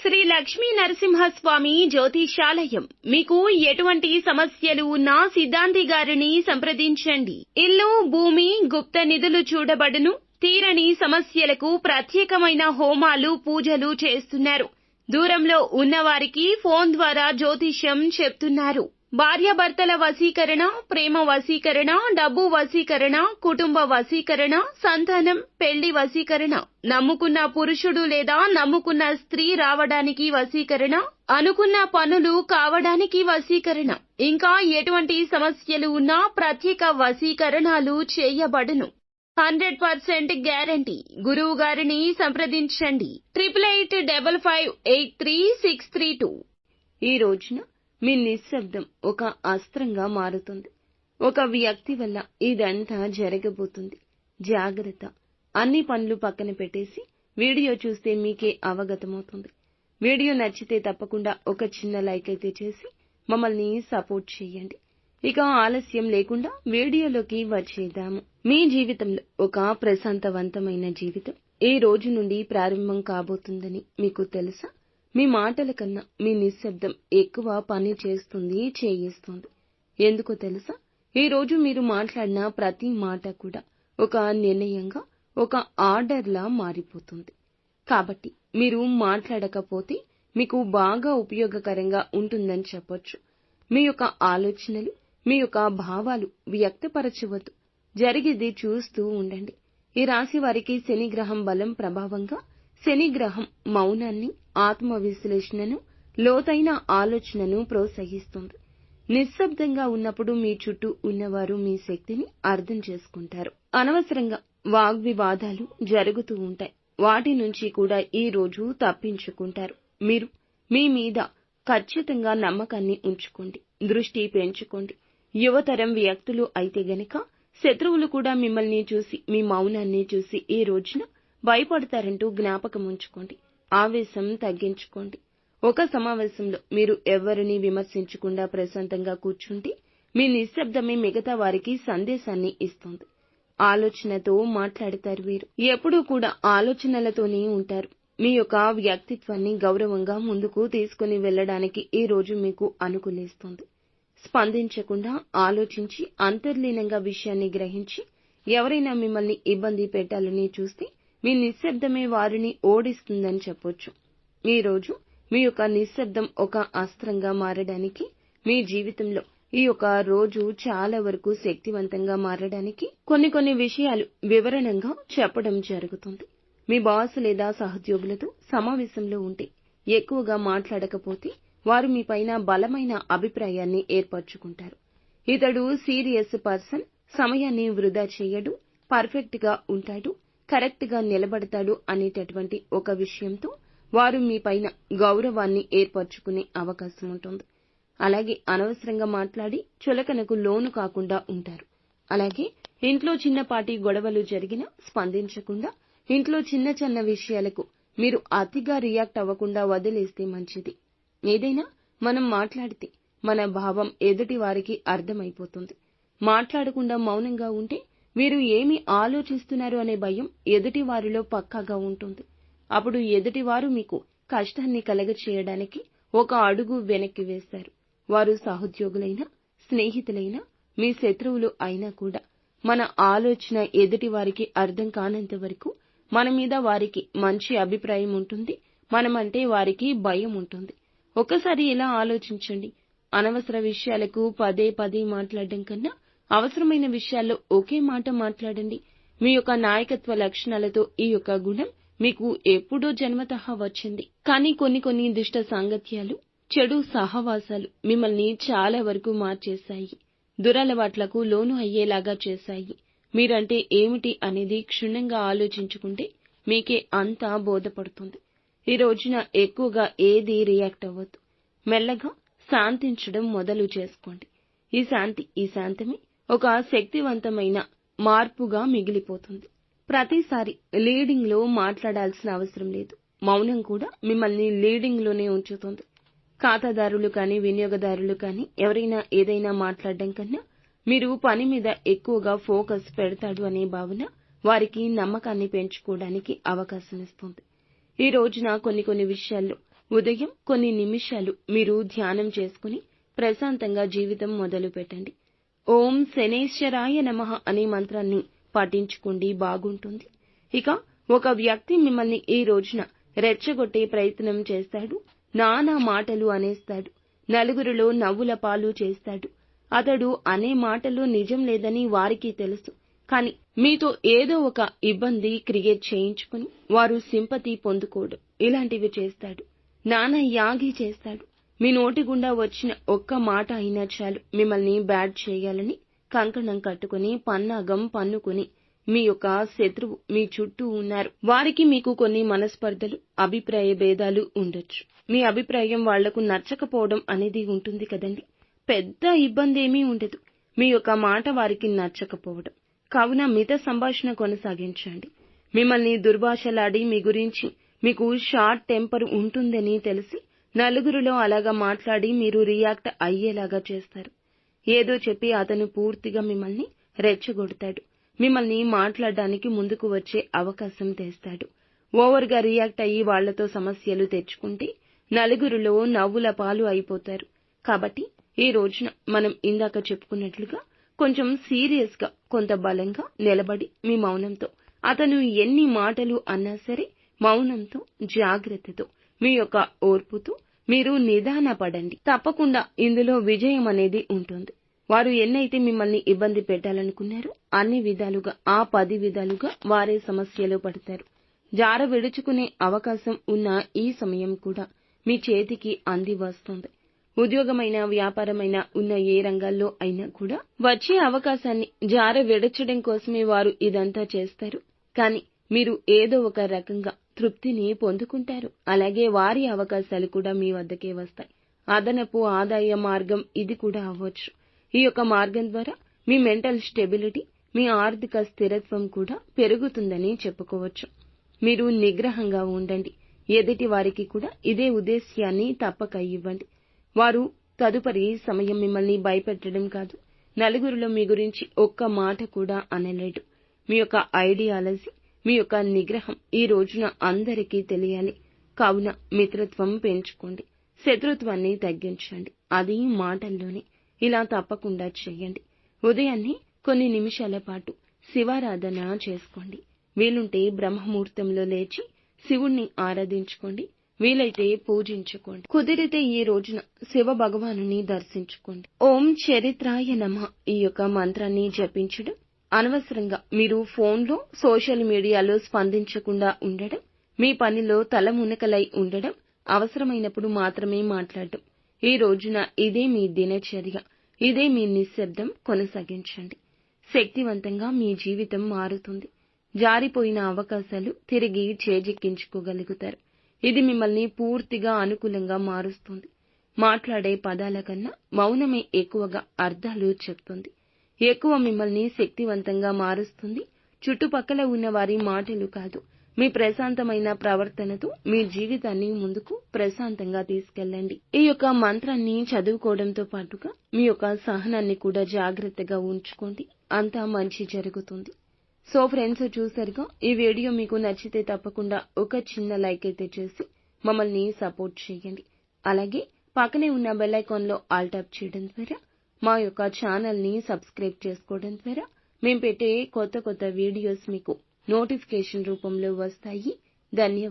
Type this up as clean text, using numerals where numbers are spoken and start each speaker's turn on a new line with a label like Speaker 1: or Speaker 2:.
Speaker 1: శ్రీ లక్ష్మీ నరసింహస్వామి జ్యోతిషాలయం. మీకు ఎటువంటి సమస్యలు ఉన్నా సిద్ధాంతి గారిని సంప్రదించండి. ఇల్లు, భూమి, గుప్త నిధులు చూడబడును. తీరని సమస్యలకు ప్రత్యేకమైన హోమాలు, పూజలు చేస్తున్నారు. దూరంలో ఉన్నవారికి ఫోన్ ద్వారా జ్యోతిష్యం చెప్తున్నారు. భార్యాభర్తల వశీకరణ, ప్రేమ వశీకరణ, డబ్బు వశీకరణ, కుటుంబ వశీకరణ, సంతానం, పెళ్లి వశీకరణ, నమ్ముకున్న పురుషుడు లేదా నమ్ముకున్న స్త్రీ రావడానికి వశీకరణ, అనుకున్న పనులు కావడానికి వశీకరణ, ఇంకా ఎటువంటి సమస్యలు ఉన్నా ప్రత్యేక వశీకరణాలు చేయబడును. 100% గ్యారంటీ. గురువు గారిని సంప్రదించండి. 8855533632. ఈ రోజున మీ నిశ్శబ్దం ఒక అస్త్రంగా మారుతుంది. ఒక వ్యక్తి వల్ల ఇదంతా జరగబోతుంది. జాగ్రత్త. అన్ని పనులు పక్కన పెట్టేసి వీడియో చూస్తే మీకే అవగతమవుతుంది. వీడియో నచ్చితే తప్పకుండా ఒక చిన్న లైక్ అయితే చేసి మమ్మల్ని సపోర్ట్ చేయండి. ఇక ఆలస్యం లేకుండా వీడియోలోకి వచ్చేద్దాము. మీ జీవితంలో ఒక ప్రశాంతవంతమైన జీవితం ఈ రోజు నుండి ప్రారంభం కాబోతుందని మీకు తెలుసా? మీ మాటల కన్నా మీ నిశ్శబ్దం ఎక్కువ పని చేయిస్తుంది. ఎందుకో తెలుసా? ఈ రోజు మీరు మాట్లాడిన ప్రతి మాట కూడా ఒక నిర్ణయంగా, ఒక ఆర్డర్లా మారిపోతుంది. కాబట్టి మీరు మాట్లాడకపోతే మీకు బాగా ఉపయోగకరంగా ఉంటుందని చెప్పొచ్చు. మీ యొక్క ఆలోచనలు, మీ యొక్క భావాలు వ్యక్తపరచవద్దు. జరిగేది చూస్తూ ఉండండి. ఈ రాశి వారికి శని గ్రహం బలం ప్రభావంగా శని గ్రహం మౌనాన్ని, ఆత్మ విశ్లేషణను, లోతైన ఆలోచనను ప్రోత్సహిస్తుంది. నిశ్శబ్దంగా ఉన్నప్పుడు మీ చుట్టూ ఉన్నవారు మీ శక్తిని అర్థం చేసుకుంటారు. అనవసరంగా వాగ్వివాదాలు జరుగుతూ ఉంటాయి. వాటి నుంచి కూడా ఈ రోజు తప్పించుకుంటారు. మీరు మీ మీద ఖచ్చితంగా నమ్మకాన్ని ఉంచుకోండి. దృష్టి పెంచుకోండి. యువతరం వ్యక్తులు అయితే గనక శత్రువులు కూడా మిమ్మల్ని చూసి, మీ మౌనాన్ని చూసి ఈ రోజున భయపడతారంటూ జ్ఞాపకం ఉంచుకోండి. ఆవేశం తగ్గించుకోండి. ఒక సమావేశంలో మీరు ఎవరిని విమర్శించకుండా ప్రశాంతంగా కూర్చుంటే మీ నిశ్శబ్దమే మిగతా వారికి సందేశాన్ని ఇస్తుంది. ఆలోచనతో మాట్లాడతారు. వీరు ఎప్పుడూ కూడా ఆలోచనలతోనే ఉంటారు. మీ యొక్క వ్యక్తిత్వాన్ని గౌరవంగా ముందుకు తీసుకుని వెళ్లడానికి ఈ రోజు మీకు అనుకూలిస్తుంది. స్పందించకుండా ఆలోచించి అంతర్లీనంగా విషయాన్ని గ్రహించి ఎవరైనా మిమ్మల్ని ఇబ్బంది పెట్టాలని చూస్తే మీ నిశ్శబ్దమే వారిని ఓడిస్తుందని చెప్పొచ్చు. ఈ రోజు మీ యొక్క నిశ్శబ్దం ఒక అస్త్రంగా మారడానికి, మీ జీవితంలో ఈ యొక్క రోజు చాలా వరకు శక్తివంతంగా మారడానికి కొన్ని విషయాలు వివరణంగా చెప్పడం జరుగుతుంది. మీ బాస్ లేదా సహోద్యోగులతో సమావేశంలో ఉంటే ఎక్కువగా మాట్లాడకపోతే వారు మీపైన బలమైన అభిప్రాయాన్ని ఏర్పరచుకుంటారు. ఇతడు సీరియస్ పర్సన్, సమయాన్ని వృధా చేయడు, పర్ఫెక్ట్ గా ఉంటాడు, కరెక్ట్ గా నిలబడతాడు అనేటటువంటి ఒక విషయంతో వారు మీపైన గౌరవాన్ని ఏర్పరచుకునే అవకాశం ఉంటుంది. అలాగే అనవసరంగా మాట్లాడి చులకనకు లోను కాకుండా ఉంటారు. అలాగే ఇంట్లో చిన్నపాటి గొడవలు జరిగినా స్పందించకుండా, ఇంట్లో చిన్న విషయాలకు మీరు అతిగా రియాక్ట్ అవ్వకుండా వదిలేస్తే మంచిది. ఏదైనా మనం మాట్లాడితే మన భావం ఎదుటి వారికి అర్థమైపోతుంది. మాట్లాడకుండా మౌనంగా ఉంటే వీరు ఏమి ఆలోచిస్తున్నారు అనే భయం ఎదుటి వారిలో పక్కాగా ఉంటుంది. అప్పుడు ఎదుటివారు మీకు కష్టాన్ని కలగచేయడానికి ఒక అడుగు వెనక్కి వేస్తారు. వారు సహోద్యోగులైనా, స్నేహితులైనా, మీ శత్రువులు అయినా కూడా మన ఆలోచన ఎదుటి వారికి అర్థం కానంత వరకు మన మీద వారికి మంచి అభిప్రాయం ఉంటుంది. మనమంటే వారికి భయం ఉంటుంది. ఒకసారి ఇలా ఆలోచించండి. అనవసర విషయాలకు పదే మాట్లాడడం కన్నా అవసరమైన విషయాల్లో ఒకే మాట మాట్లాడండి. మీ యొక్క నాయకత్వ లక్షణాలతో ఈ యొక్క గుణం మీకు ఎప్పుడో జన్మతః వచ్చింది. కానీ కొన్ని దుష్ట సాంగత్యాలు, చెడు సహవాసాలు మిమ్మల్ని చాలా వరకు మార్చేశాయి. దురలవాట్లకు లోను అయ్యేలాగా చేశాయి. మీరంటే ఏమిటి అనేది క్షుణ్ణంగా ఆలోచించుకుంటే మీకే అంతా బోధపడుతుంది. ఈ రోజున ఎక్కువగా ఏది రియాక్ట్ అవ్వద్దు. మెల్లగా శాంతించడం మొదలు చేసుకోండి. ఈ శాంతమే ఒక శక్తివంతమైన మార్పుగా మిగిలిపోతుంది. ప్రతిసారి లీడింగ్ లో మాట్లాడాల్సిన అవసరం లేదు. మౌనం కూడా మిమ్మల్ని లీడింగ్ లోనే ఉంచుతుంది. ఖాతాదారులు కానీ, వినియోగదారులు కానీ ఎవరైనా ఏదైనా మాట్లాడడం కన్నా మీరు పని మీద ఎక్కువగా ఫోకస్ పెడతాడు అనే భావన వారికి నమ్మకాన్ని పెంచుకోవడానికి అవకాశం ఇస్తుంది. ఈ రోజున కొన్ని విషయాల్లో ఉదయం కొన్ని నిమిషాలు మీరు ధ్యానం చేసుకుని ప్రశాంతంగా జీవితం మొదలు పెట్టండి. ఓం శనేశ్వరాయ నమః అనే మంత్రాన్ని పఠించుకోండి, బాగుంటుంది. ఇక ఒక వ్యక్తి మిమ్మల్ని ఈ రోజున రెచ్చగొట్టే ప్రయత్నం చేస్తాడు, నానా మాటలు అనేస్తాడు, నలుగురిలో నవ్వుల పాలు చేస్తాడు. అతడు అనే మాటల్లో నిజం లేదని వారికి తెలుసు. కానీ మీతో ఏదో ఒక ఇబ్బంది క్రియేట్ చేయించుకుని వారు సింపతి పొందుకోవడం ఇలాంటివి చేస్తాడు. నానా యాగి చేస్తాడు. మీ నోటి గుండా వచ్చిన ఒక్క మాట అయినా చాలు మిమ్మల్ని బ్యాడ్ చేయాలని కంకణం కట్టుకుని పన్నాగం పన్నుకుని మీ యొక్క శత్రువు మీ చుట్టూ ఉన్నారు. వారికి మీకు కొన్ని మనస్పర్ధలు, అభిప్రాయ భేదాలు ఉండొచ్చు. మీ అభిప్రాయం వాళ్లకు నచ్చకపోవడం అనేది ఉంటుంది కదండి. పెద్ద ఇబ్బంది ఏమీ ఉండదు మీ యొక్క మాట వారికి నచ్చకపోవడం. కావున మిత సంభాషణ కొనసాగించండి. మిమ్మల్ని దుర్భాషలాడి మీ గురించి మీకు షార్ట్ టెంపర్ ఉంటుందని తెలిసి నలుగురిలో అలాగా మాట్లాడి మీరు రియాక్ట్ అయ్యేలాగా చేస్తారు. ఏదో చెప్పి అతను పూర్తిగా మిమ్మల్ని రెచ్చగొడతాడు. మిమ్మల్ని మాట్లాడడానికి ముందుకు వచ్చే అవకాశం తెస్తాడు. ఓవర్గా రియాక్ట్ అయ్యి వాళ్లతో సమస్యలు తెచ్చుకుంటే నలుగురిలో నవ్వుల పాలు అయిపోతారు. కాబట్టి ఈ రోజున మనం ఇందాక చెప్పుకున్నట్లుగా కొంచెం సీరియస్ గా, కొంత బలంగా నిలబడి మీ మౌనంతో, అతను ఎన్ని మాటలు అన్నా సరే మౌనంతో, జాగ్రత్తతో, మీ యొక్క ఓర్పుతో మీరు నిదానపడండి. తప్పకుండా ఇందులో విజయం అనేది ఉంటుంది. వారు ఎన్నైతే మిమ్మల్ని ఇబ్బంది పెట్టాలనుకున్నారో అన్ని విధాలుగా, ఆ 10 విధాలుగా వారే సమస్యలో పడతారు. జార విడుచుకునే అవకాశం ఉన్న ఈ సమయం కూడా మీ చేతికి అంది వస్తుంది. ఉద్యోగమైనా, వ్యాపారమైనా ఉన్న ఏ రంగాల్లో అయినా కూడా వచ్చే అవకాశాన్ని జార విడచడం కోసమే వారు ఇదంతా చేస్తారు. కానీ మీరు ఏదో ఒక రకంగా తృప్తిని పొందుకుంటారు. అలాగే వారి అవకాశాలు కూడా మీ వద్దకే వస్తాయి. అదనపు ఆదాయ మార్గం ఇది కూడా అవ్వచ్చు. ఈ యొక్క మార్గం ద్వారా మీ మెంటల్ స్టెబిలిటీ, మీ ఆర్థిక స్థిరత్వం కూడా పెరుగుతుందని చెప్పుకోవచ్చు. మీరు నిగ్రహంగా ఉండండి. ఎదుటి వారికి కూడా ఇదే ఉద్దేశ్యాన్ని తప్పక ఇవ్వండి. వారు తదుపరి సమయం మిమ్మల్ని భయపెట్టడం కాదు, నలుగురిలో మీ గురించి ఒక్క మాట కూడా అనలేడు. మీ యొక్క ఐడియాలజీ, మీ యొక్క నిగ్రహం ఈ రోజున అందరికీ తెలియాలి. కావున మిత్రత్వం పెంచుకోండి, శత్రుత్వాన్ని తగ్గించండి. అది మాటల్లోనే. ఇలా తప్పకుండా చేయండి. ఉదయాన్నే కొన్ని నిమిషాల పాటు శివారాధన చేసుకోండి. వీలుంటే బ్రహ్మముహూర్తంలో లేచి శివుణ్ణి ఆరాధించుకోండి. వీలైతే పూజించుకోండి. కుదిరితే ఈ రోజున శివ భగవానుని దర్శించుకోండి. ఓం చరిత్రాయ నమః ఈ యొక్క మంత్రాన్ని జపించడం, అనవసరంగా మీరు ఫోన్లో, సోషల్ మీడియాలో స్పందించకుండా ఉండడం, మీ పనిలో తలమునకలై ఉండడం, అవసరమైనప్పుడు మాత్రమే మాట్లాడడం. ఈ రోజున ఇదే మీ దినచర్య, ఇదే మీ నిశ్శబ్దం కొనసాగించండి. శక్తివంతంగా మీ జీవితం మారుతుంది. జారిపోయిన అవకాశాలు తిరిగి చేజిక్కించుకోగలుగుతారు. ఇది మిమ్మల్ని పూర్తిగా అనుకూలంగా మారుస్తుంది. మాట్లాడే పదాల కన్నా మౌనమే ఎక్కువగా అర్థాలు చెప్తుంది. ఎక్కువ మిమ్మల్ని శక్తివంతంగా మారుస్తుంది. చుట్టుపక్కల ఉన్న వారి మాటలు కాదు, మీ ప్రశాంతమైన ప్రవర్తనతో మీ జీవితాన్ని ముందుకు ప్రశాంతంగా తీసుకెళ్ళండి. ఈ యొక్క మంత్రాన్ని చదువుకోవడంతో పాటుగా మీ యొక్క సహనాన్ని కూడా జాగ్రత్తగా ఉంచుకోండి. అంతా మంచి జరుగుతుంది. సో ఫ్రెండ్స్, చూసారుగా, ఈ వీడియో మీకు నచ్చితే తప్పకుండా ఒక చిన్న లైక్ అయితే చేసి మమ్మల్ని సపోర్ట్ చేయండి. అలాగే పక్కనే ఉన్న బెల్ ఐకాన్ లో ఆల్ టాప్ చేయడం ద్వారా మా యొక్క ఛానల్ ని సబ్స్క్రైబ్ చేసుకోవడం ద్వారా మేము పెట్టే కొత్త వీడియోస్ మీకు నోటిఫికేషన్ రూపంలో వస్తాయి. ధన్యవాదాలు.